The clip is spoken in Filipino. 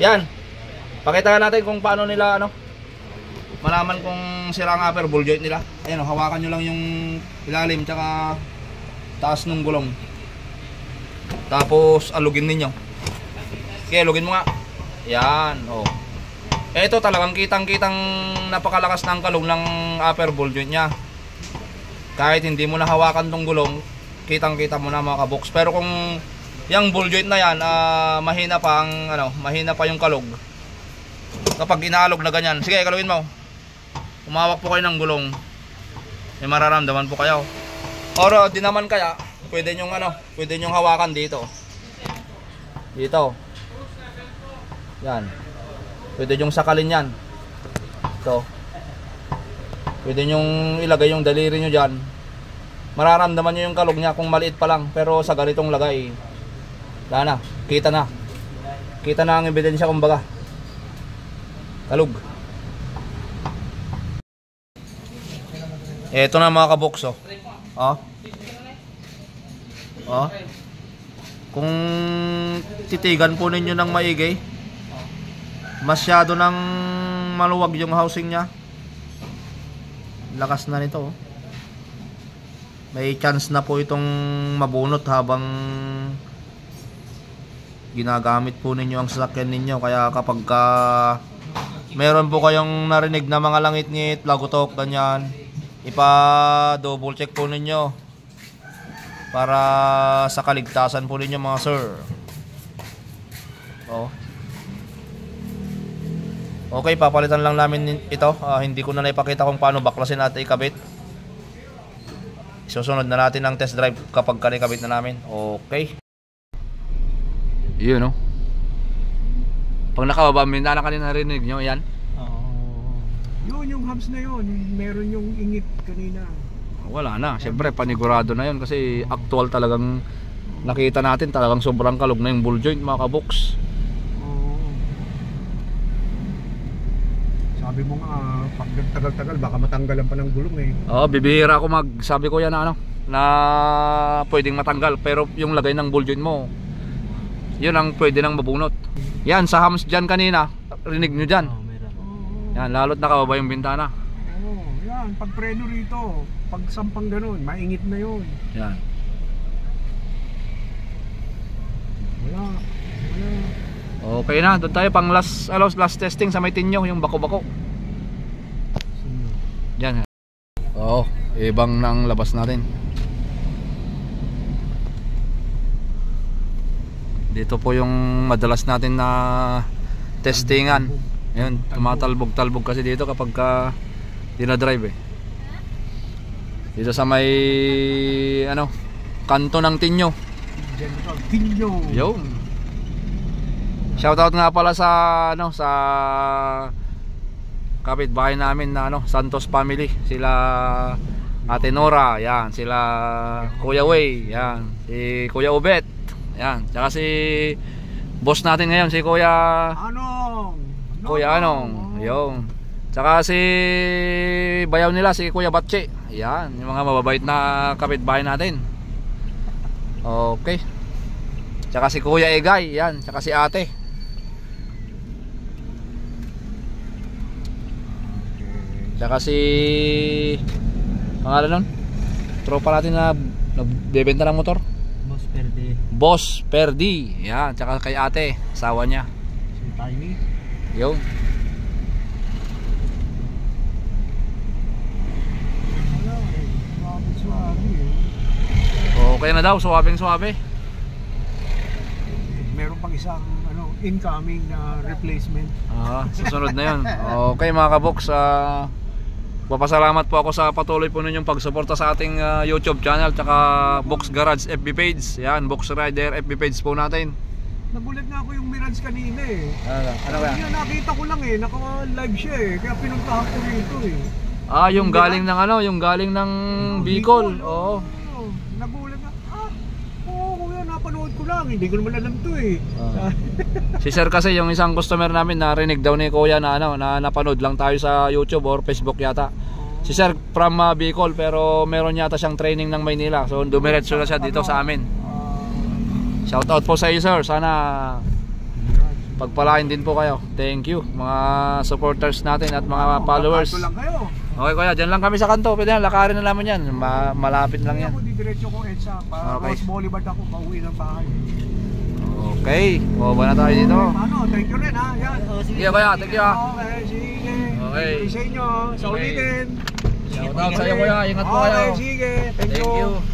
Yan. Pakita natin kung paano nila malaman kung sira ang upper ball joint nila. Ayan hawakan nyo lang yung ilalim tsaka taas ng gulong. Tapos alugin ninyo. Okay, alugin mo nga. Yan, Ito talagang kitang-kitang napakalakas ng kalong ng upper ball joint nya. Kahit hindi mo na hawakan tong gulong, kitang-kita mo na mga kabox. Pero kung yung ball joint na yan, mahina pa ang mahina pa yung kalog. Kapag inaalog na ganyan, sige, kalawin mo. Umawak po kayo ng gulong. May mararamdaman po kayo. Or di naman kaya, pwede nyong pwede nyong hawakan dito. Dito. Yan. Pwede nyong sakalin yan. Ito. Pwede nyong ilagay yung daliri nyo dyan. Mararamdaman nyo yung kalog nya kung maliit pa lang. Pero sa ganitong lagay, wala na. Kita na. Kita na ang ebidensya kumbaga. Kalog. Eto na mga kaboks Kung titigan po ninyo ng maigi, masyado nang maluwag yung housing nya. Lakas na nito May chance na po itong mabunot habang ginagamit po ninyo ang sasakyan ninyo. Kaya kapag meron po kayong narinig na mga langit-ngit, lagutok, ganyan, ipa-double check po ninyo para sa kaligtasan po ninyo mga sir. Okay, papalitan lang namin ito. Hindi ko na naipakita kung paano baklasin natin ikabit. Susunod na natin ang test drive kapag ikabit na namin. Okay. Yun Pag nakababa, may kanina narinig nyo yan? Yun yung hubs na yun. Meron yung ingit kanina. Wala na, syempre panigurado na yun. Kasi actual talagang nakita natin, talagang sobrang kalog na yung ball joint mga kaboks. Sabi mo nga, pag nagtagal-tagal baka matanggalan pa ng gulong bibihira ako sabi ko yan na pwedeng matanggal. Pero yung lagay ng ball joint mo, yun ang pwede nang mabunot. Yan, sa hams dyan kanina, rinig nyo dyan. Yan, lalo't nakababa yung bintana. Yan, pag preno rito, pag sampang ganun, maingit na yun. Yan. Wala. Okay na, doon tayo pang last testing sa may tinyo, yung bako-bako. Yan. Ibang nang labas natin. Dito po yung madalas natin na testingan. Ayun, tumatalbog-talbog kasi dito kapag dinadrive Dito sa may kanto ng Tinyo. Tinyo. Yo. Shoutout nga pala sa sa kapitbahay namin na Santos family. Sila Ate Nora, yan, sila Kuya Way, yan, si Kuya Ubet. Yan, tsaka si boss natin ngayon, si Kuya Anong, yung. Tsaka si bayaw nila, si Kuya Batche. Yan, yung mga mababait na kapitbahay natin. Okay. Tsaka si Kuya Egay, yan, tsaka si Ate. Tsaka si pangalan nun? Tropa natin na nagbebenta ng motor. Boss Perdi. Yan, tsaka kay Ate, asawa niya. Si Tiny. Yun. Okay na daw, suwabing-suwabe. Meron pang isang incoming na replacement. Susunod na yun. Okay mga kaboks, papasalamat po ako sa patuloy po ninyong pagsuporta sa ating YouTube channel tsaka Box Garage FB page. Yan, Box Rider FB page po natin. Nagulat nga ako yung Mirage kanina Ano ba? Nakita ko lang naka-live siya kaya pinuntahan ko rito yung galing ng yung galing ng Bicol. Oo. Nagulat na. Kuya, napanood ko lang. Hindi ko naman alam to Si Sir kasi yung isang customer namin narinig daw ni Kuya na na napanood lang tayo sa YouTube or Facebook yata. Si Sir from Bicol pero meron yata siyang training ng Maynila. So dumiretso na siya dito sa amin. Shout out po sa iyo sir. Sana Pagpalain din po kayo. Thank you mga supporters natin at mga followers. Kanto lang kayo. Okay kuya, dyan lang kami sa kanto. Pwede na, lakarin na naman yan. Malapit lang yan. Ako didiretso ko EDSA. Para Okay. Rose Boulevard ako, pauwi ng bahay. Okay, baba na tayo dito. Ano, thank you rin ha. Yan. Sige kuya, thank you ha. Okay, sige. Okay. Thank you sa inyo. Sa Okay. ulitin. Shout out sa iyo kuya, ingat po kayo. Okay, sige. Thank Thank you. you.